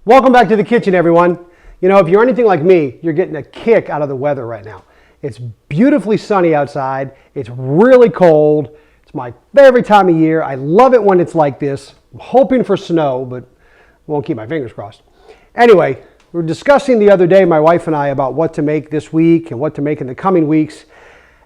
Welcome back to the kitchen, everyone. You know, if you're anything like me, you're getting a kick out of the weather right now. It's beautifully sunny outside. It's really cold. It's my favorite time of year. I love it when it's like this. I'm hoping for snow, but I won't keep my fingers crossed. Anyway, we were discussing the other day, my wife and I, about what to make this week and what to make in the coming weeks.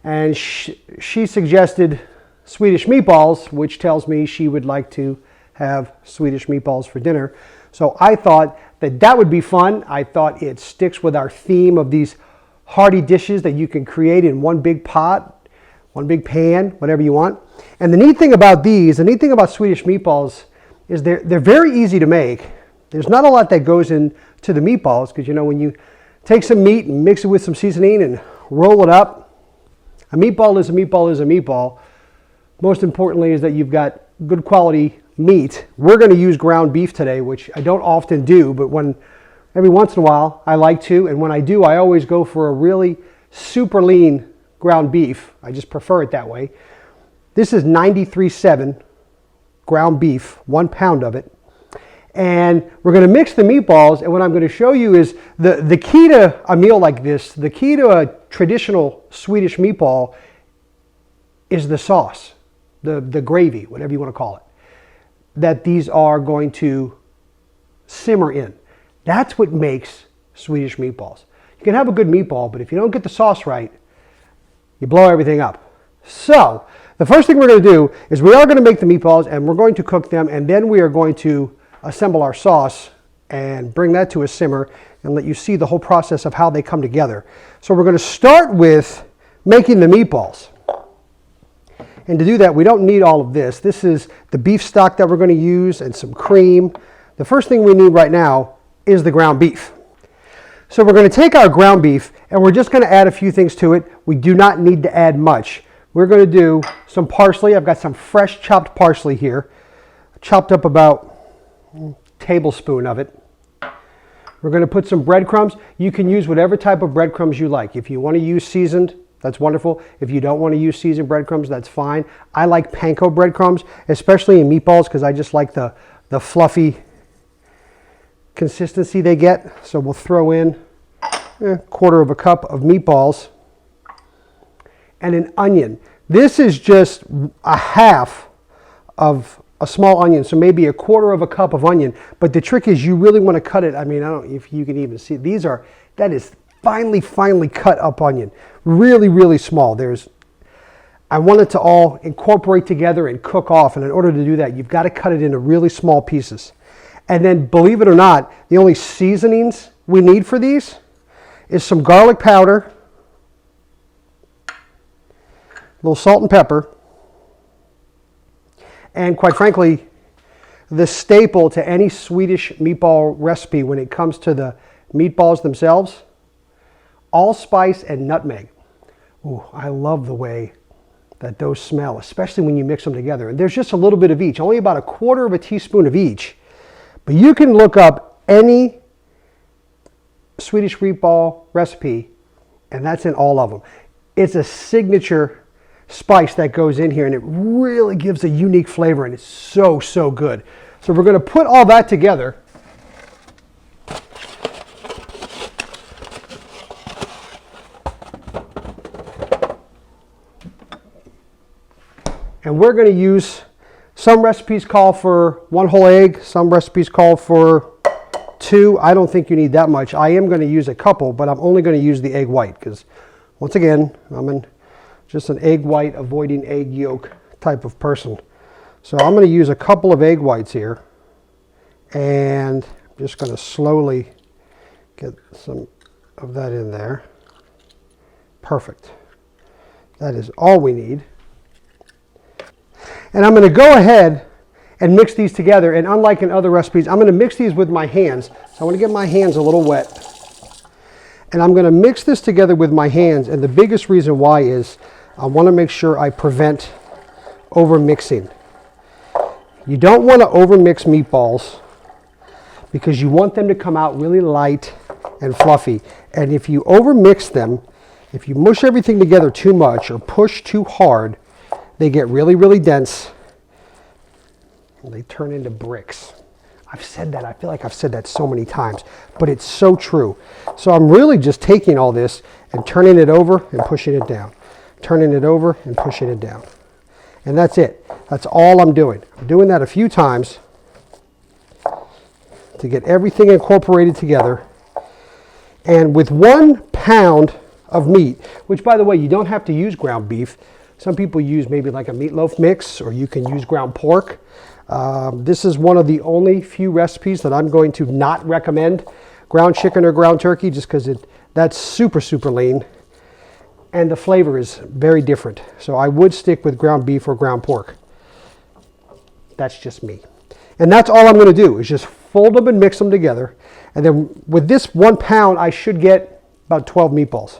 And she suggested Swedish meatballs, which tells me she would like to have Swedish meatballs for dinner. So I thought that would be fun. I thought it sticks with our theme of these hearty dishes that you can create in one big pot, one big pan, whatever you want. And the neat thing about Swedish meatballs is they're very easy to make. There's not a lot that goes into the meatballs because, you know, when you take some meat and mix it with some seasoning and roll it up, a meatball is a meatball is a meatball. Most importantly is that you've got good quality meat. We're going to use ground beef today, which I don't often do, but every once in a while I like to, and when I do, I always go for a really super lean ground beef. I just prefer it that way. This is 93.7 ground beef, 1 pound of it. And we're going to mix the meatballs, and what I'm going to show you is the key to a meal like this, the key to a traditional Swedish meatball is the sauce, the gravy, whatever you want to call it, that these are going to simmer in. That's what makes Swedish meatballs. You can have a good meatball, but if you don't get the sauce right, you blow everything up. So the first thing we're going to do is we are going to make the meatballs and we're going to cook them, and then we are going to assemble our sauce and bring that to a simmer and let you see the whole process of how they come together. So we're going to start with making the meatballs. And to do that, we don't need all of this. This is the beef stock that we're going to use and some cream. The first thing we need right now is the ground beef. So we're going to take our ground beef and we're just going to add a few things to it. We do not need to add much. We're going to do some parsley. I've got some fresh chopped parsley here. Chopped up about a tablespoon of it. We're going to put some breadcrumbs. You can use whatever type of breadcrumbs you like. If you want to use seasoned, that's wonderful. If you don't want to use seasoned breadcrumbs, that's fine. I like panko breadcrumbs, especially in meatballs, because I just like the fluffy consistency they get. So we'll throw in a quarter of a cup of meatballs and an onion. This is just a half of a small onion, so maybe a quarter of a cup of onion. But the trick is you really want to cut it. I mean, I don't know if you can even see. That is finely cut up onion. Really, really small. I want it to all incorporate together and cook off. And in order to do that, you've got to cut it into really small pieces. And then, believe it or not, the only seasonings we need for these is some garlic powder, a little salt and pepper, and quite frankly, the staple to any Swedish meatball recipe when it comes to the meatballs themselves, allspice and nutmeg. Ooh, I love the way that those smell, especially when you mix them together. And there's just a little bit of each, only about a quarter of a teaspoon of each. But you can look up any Swedish meatball recipe, and that's in all of them. It's a signature spice that goes in here, and it really gives a unique flavor, and it's so, so good. So we're going to put all that together. And we're going to use, some recipes call for 1 whole egg, some recipes call for 2. I don't think you need that much. I am going to use a couple, but I'm only going to use the egg white because, once again, I'm just an egg white, avoiding egg yolk type of person. So I'm going to use a couple of egg whites here, and I'm just going to slowly get some of that in there. Perfect. That is all we need. And I'm going to go ahead and mix these together. And unlike in other recipes, I'm going to mix these with my hands. So I want to get my hands a little wet. And I'm going to mix this together with my hands. And the biggest reason why is I want to make sure I prevent over mixing. You don't want to over mix meatballs because you want them to come out really light and fluffy. And if you over mix them, if you mush everything together too much or push too hard, they get really, really dense. And they turn into bricks. I've said that. I feel like I've said that so many times, but it's so true. So I'm really just taking all this and turning it over and pushing it down. Turning it over and pushing it down. And that's it. That's all I'm doing. I'm doing that a few times to get everything incorporated together. And with 1 pound of meat, which by the way, you don't have to use ground beef. Some people use maybe like a meatloaf mix, or you can use ground pork. This is one of the only few recipes that I'm going to not recommend ground chicken or ground turkey, just because that's super, super lean. And the flavor is very different. So I would stick with ground beef or ground pork. That's just me. And that's all I'm going to do is just fold them and mix them together. And then with this 1 pound, I should get about 12 meatballs.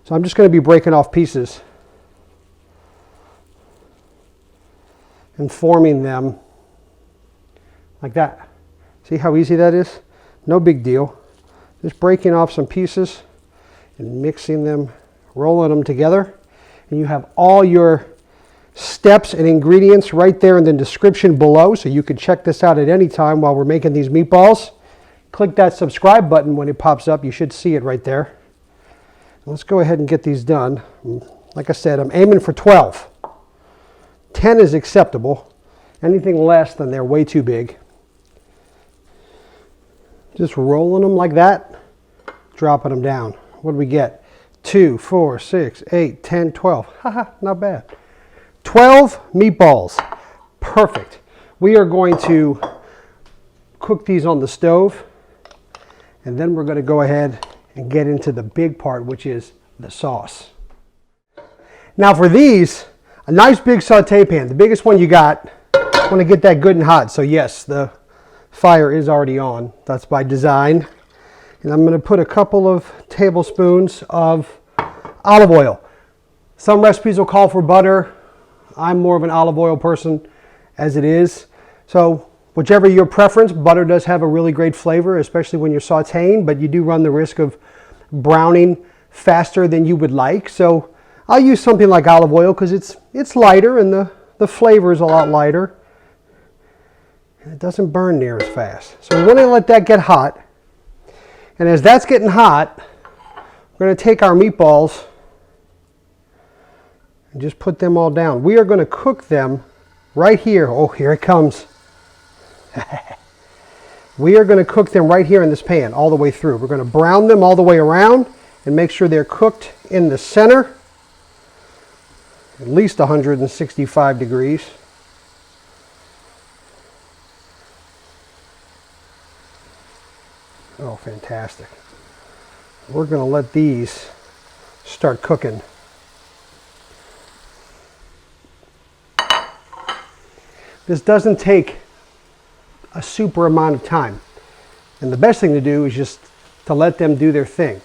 So I'm just going to be breaking off pieces and forming them like that. See how easy that is? No big deal. Just breaking off some pieces and mixing them, rolling them together. And you have all your steps and ingredients right there in the description below, so you can check this out at any time while we're making these meatballs. Click that subscribe button when it pops up. You should see it right there. Let's go ahead and get these done. Like I said, I'm aiming for 12. 10 is acceptable. Anything less than they're way too big. Just rolling them like that, dropping them down. What do we get? 2, 4, 6, 8, 10, 12. Haha, not bad. 12 meatballs. Perfect. We are going to cook these on the stove, and then we're going to go ahead and get into the big part, which is the sauce. Now for these, a nice big saute pan, the biggest one you got. Want to get that good and hot. So yes, the fire is already on. That's by design. And I'm going to put a couple of tablespoons of olive oil. Some recipes will call for butter. I'm more of an olive oil person as it is. So whichever your preference, butter does have a really great flavor, especially when you're sauteing, but you do run the risk of browning faster than you would like. So I'll use something like olive oil because it's lighter and the flavor is a lot lighter. And it doesn't burn near as fast. So we're going to let that get hot. And as that's getting hot, we're going to take our meatballs and just put them all down. We are going to cook them right here. Oh, here it comes. We are going to cook them right here in this pan all the way through. We're going to brown them all the way around and make sure they're cooked in the center, at least 165 degrees. Oh, fantastic. We're going to let these start cooking. This doesn't take a super amount of time. And the best thing to do is just to let them do their thing.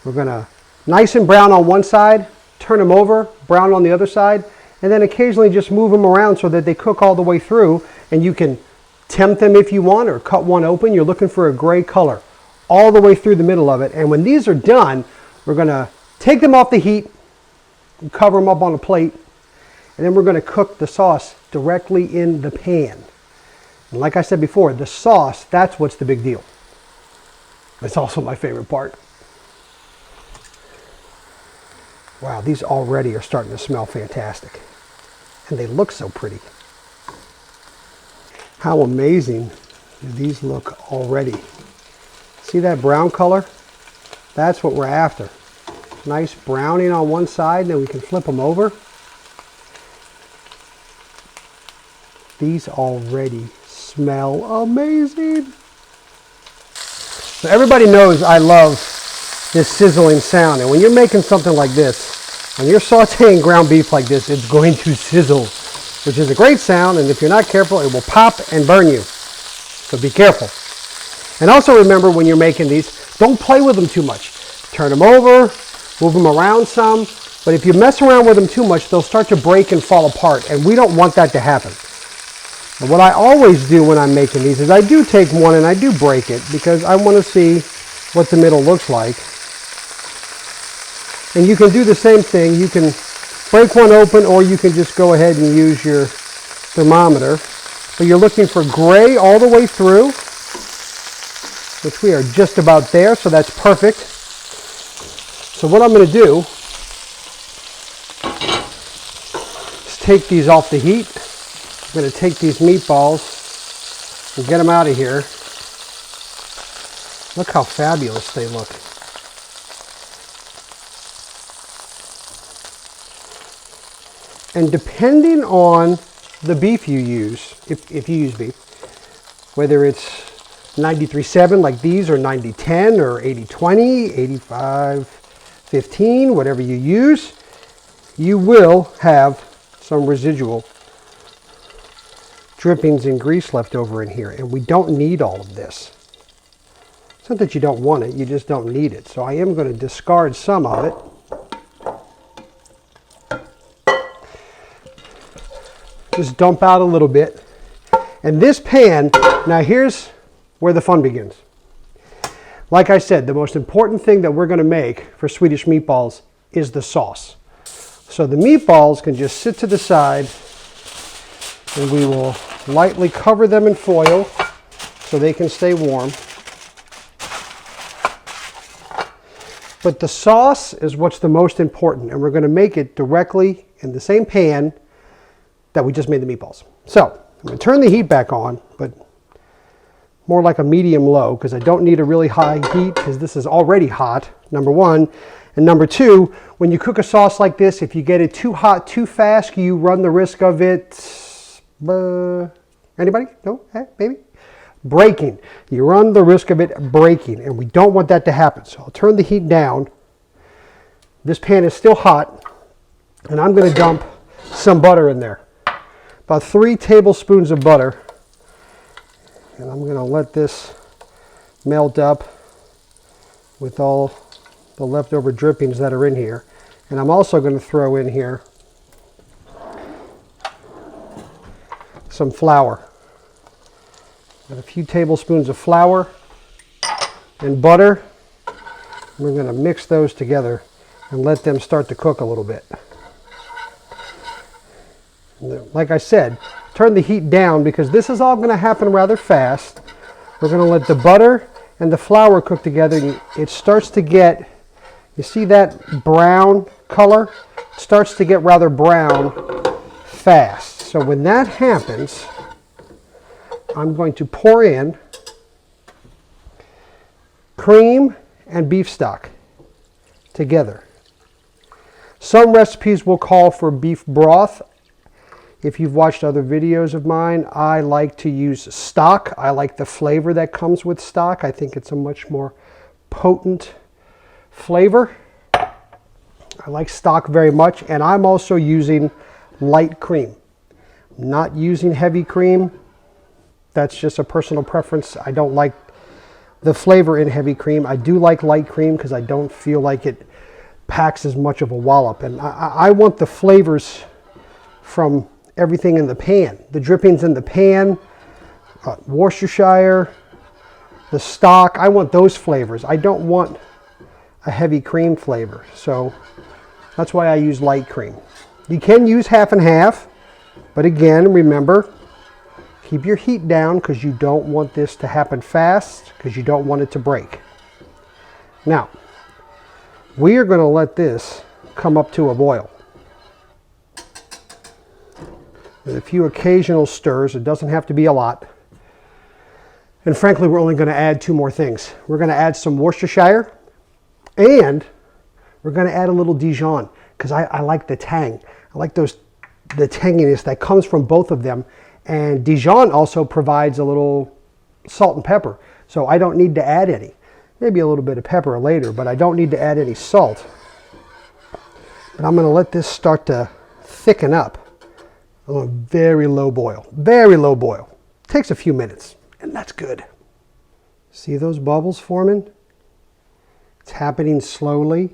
We're going to nice and brown on one side, turn them over, brown on the other side, and then occasionally just move them around so that they cook all the way through. And you can tempt them if you want, or cut one open. You're looking for a gray color all the way through the middle of it. And when these are done, we're going to take them off the heat and cover them up on a plate. And then we're going to cook the sauce directly in the pan. And like I said before, the sauce, that's what's the big deal. It's also my favorite part. Wow, these already are starting to smell fantastic. And they look so pretty. How amazing do these look already? See that brown color? That's what we're after. Nice browning on one side, then we can flip them over. These already smell amazing. So everybody knows I love this sizzling sound. And when you're making something like this, when you're sauteing ground beef like this, it's going to sizzle, which is a great sound. And if you're not careful, it will pop and burn you. So be careful. And also remember, when you're making these, don't play with them too much. Turn them over, move them around some. But if you mess around with them too much, they'll start to break and fall apart. And we don't want that to happen. And what I always do when I'm making these is I do take one and I do break it, because I want to see what the middle looks like. And you can do the same thing. You can break one open, or you can just go ahead and use your thermometer but you're looking for gray all the way through, which we are just about there, so that's perfect. So what I'm going to do is take these off the heat. I'm going to take these meatballs and get them out of here. Look how fabulous they look. And depending on the beef you use, if you use beef, whether it's 93.7 like these, or 90.10, or 80.20, 85.15, whatever you use, you will have some residual drippings and grease left over in here. And we don't need all of this. It's not that you don't want it, you just don't need it. So I am going to discard some of it. Just dump out a little bit. And this pan, now here's where the fun begins. Like I said, the most important thing that we're going to make for Swedish meatballs is the sauce. So the meatballs can just sit to the side, and we will lightly cover them in foil so they can stay warm. But the sauce is what's the most important, and we're going to make it directly in the same pan that we just made the meatballs. So I'm going to turn the heat back on, but more like a medium-low, because I don't need a really high heat, because this is already hot, number one. And number two, when you cook a sauce like this, if you get it too hot too fast, you run the risk of it, anybody? No? Maybe? Breaking. You run the risk of it breaking, and we don't want that to happen. So I'll turn the heat down. This pan is still hot, and I'm going to dump some butter in there. About 3 tablespoons of butter. And I'm going to let this melt up with all the leftover drippings that are in here. And I'm also going to throw in here some flour. Got a few tablespoons of flour and butter. We're going to mix those together and let them start to cook a little bit. Like I said, turn the heat down because this is all going to happen rather fast. We're going to let the butter and the flour cook together. It starts to get, you see that brown color? It starts to get rather brown fast. So when that happens, I'm going to pour in cream and beef stock together. Some recipes will call for beef broth. If you've watched other videos of mine, I like to use stock. I like the flavor that comes with stock. I think it's a much more potent flavor. I like stock very much, and I'm also using light cream. I'm not using heavy cream. That's just a personal preference. I don't like the flavor in heavy cream. I do like light cream because I don't feel like it packs as much of a wallop. And I want the flavors from everything in the pan. The drippings in the pan, Worcestershire, the stock. I want those flavors. I don't want a heavy cream flavor. So that's why I use light cream. You can use half and half, but again, remember, keep your heat down because you don't want this to happen fast because you don't want it to break. Now, we are going to let this come up to a boil. With a few occasional stirs. It doesn't have to be a lot. And frankly, we're only going to add 2 more things. We're going to add some Worcestershire, and we're going to add a little Dijon because I like the tang. I like the tanginess that comes from both of them. And Dijon also provides a little salt and pepper. So I don't need to add any. Maybe a little bit of pepper later, but I don't need to add any salt. But I'm going to let this start to thicken up. On a very low boil. Very low boil. Takes a few minutes, and that's good. See those bubbles forming? It's happening slowly.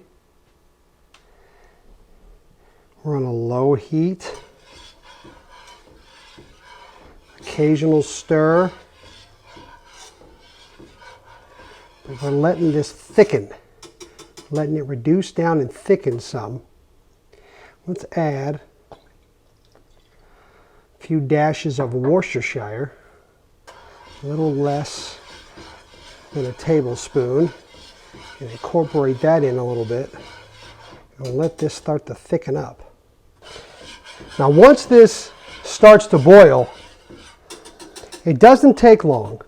We're on a low heat. Occasional stir. But we're letting this thicken. Letting it reduce down and thicken some. Let's add few dashes of Worcestershire, a little less than a tablespoon, and incorporate that in a little bit and let this start to thicken up. Now once this starts to boil, it doesn't take long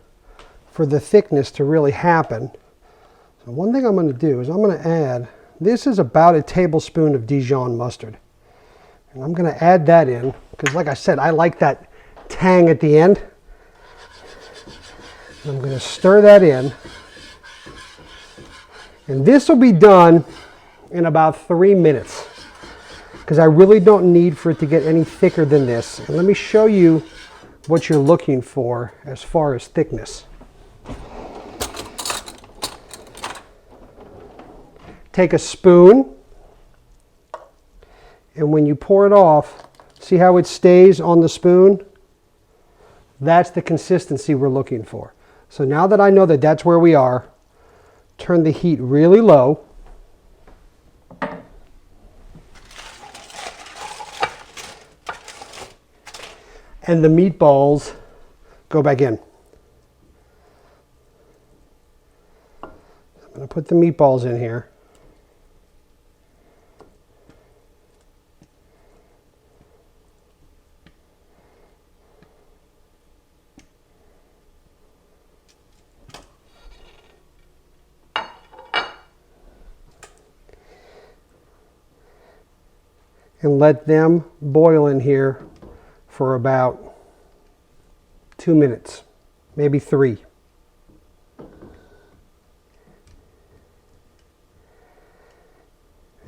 for the thickness to really happen. So one thing I'm going to do is I'm going to add, this is about a tablespoon of Dijon mustard. And I'm going to add that in because like I said, I like that tang at the end. And I'm going to stir that in. And this will be done in about 3 minutes because I really don't need for it to get any thicker than this. And let me show you what you're looking for as far as thickness. Take a spoon, and when you pour it off, see how it stays on the spoon? That's the consistency we're looking for. So now that I know that that's where we are, turn the heat really low. And the meatballs go back in. I'm going to put the meatballs in here. And let them boil in here for about 2 minutes, maybe 3.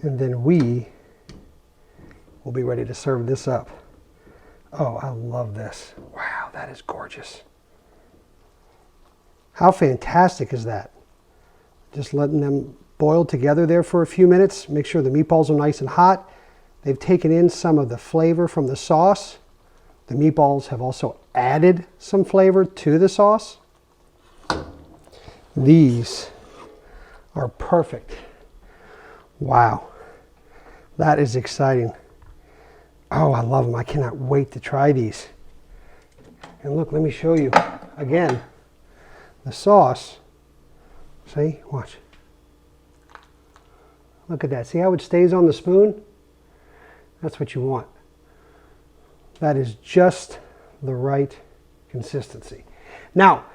And then we will be ready to serve this up. Oh, I love this. Wow, that is gorgeous. How fantastic is that? Just letting them boil together there for a few minutes. Make sure the meatballs are nice and hot. They've taken in some of the flavor from the sauce. The meatballs have also added some flavor to the sauce. These are perfect. Wow, that is exciting. Oh, I love them. I cannot wait to try these. And look, let me show you again the sauce. See, watch. Look at that. See how it stays on the spoon? That's what you want. That is just the right consistency. Now,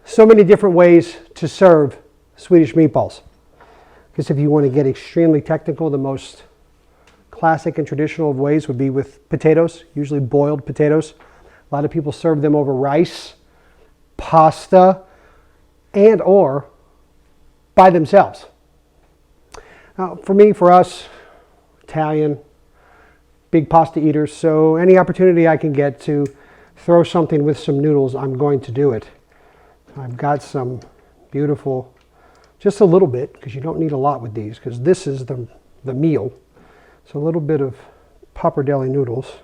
so many different ways to serve Swedish meatballs. Because if you want to get extremely technical, the most classic and traditional of ways would be with potatoes, usually boiled potatoes. A lot of people serve them over rice, pasta, and or by themselves. Now, for me, for us, Italian, big pasta eaters, so any opportunity I can get to throw something with some noodles, I'm going to do it. I've got some beautiful, just a little bit, because you don't need a lot with these, because this is the meal. So a little bit of pappardelle noodles.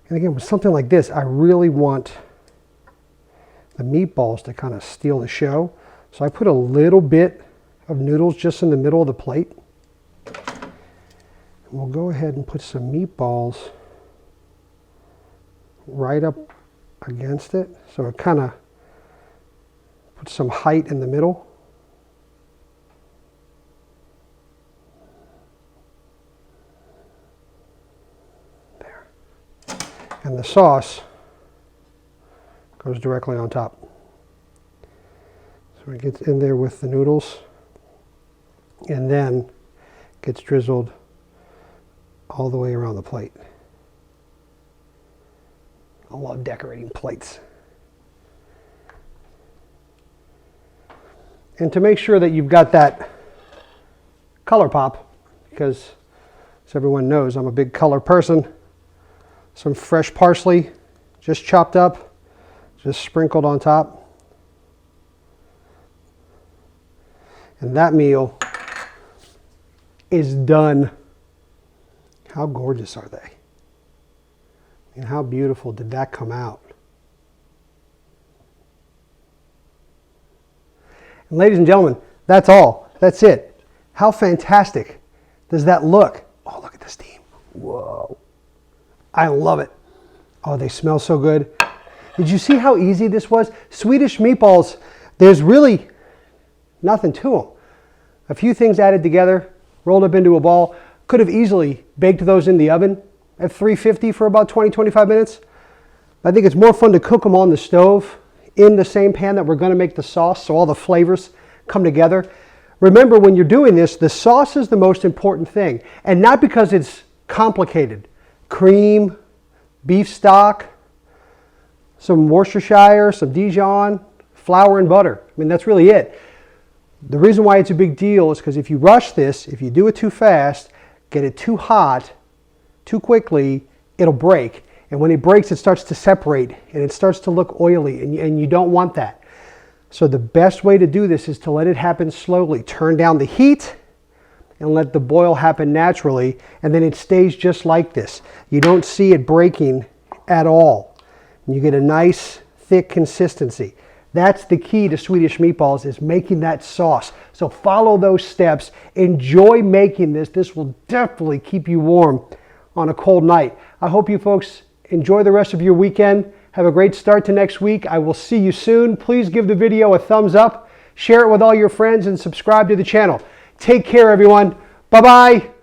And again, with something like this, I really want the meatballs to kind of steal the show. So I put a little bit of noodles just in the middle of the plate. We'll go ahead and put some meatballs right up against it. So it kind of puts some height in the middle. There. And the sauce goes directly on top. So it gets in there with the noodles and then gets drizzled all the way around the plate. I love decorating plates. And to make sure that you've got that color pop, because as everyone knows, I'm a big color person, some fresh parsley, just chopped up, just sprinkled on top. And that meal is done. How gorgeous are they? And how beautiful did that come out? And ladies and gentlemen, that's all. That's it. How fantastic does that look? Oh, look at the steam. Whoa. I love it. Oh, they smell so good. Did you see how easy this was? Swedish meatballs, there's really nothing to them. A few things added together, rolled up into a ball. Could have easily baked those in the oven at 350 for about 20-25 minutes. I think it's more fun to cook them on the stove in the same pan that we're going to make the sauce, so all the flavors come together. Remember, when you're doing this, the sauce is the most important thing, and not because it's complicated. Cream, beef stock, some Worcestershire, some Dijon, flour and butter. I mean, that's really it. The reason why it's a big deal is because if you rush this, if you do it too fast, get it too hot, too quickly, it'll break. And when it breaks, it starts to separate and it starts to look oily, and you don't want that. So the best way to do this is to let it happen slowly. Turn down the heat and let the boil happen naturally, and then it stays just like this. You don't see it breaking at all. You get a nice thick consistency. That's the key to Swedish meatballs, is making that sauce. So follow those steps. Enjoy making this. This will definitely keep you warm on a cold night. I hope you folks enjoy the rest of your weekend. Have a great start to next week. I will see you soon. Please give the video a thumbs up, share it with all your friends, and subscribe to the channel. Take care, everyone. Bye-bye.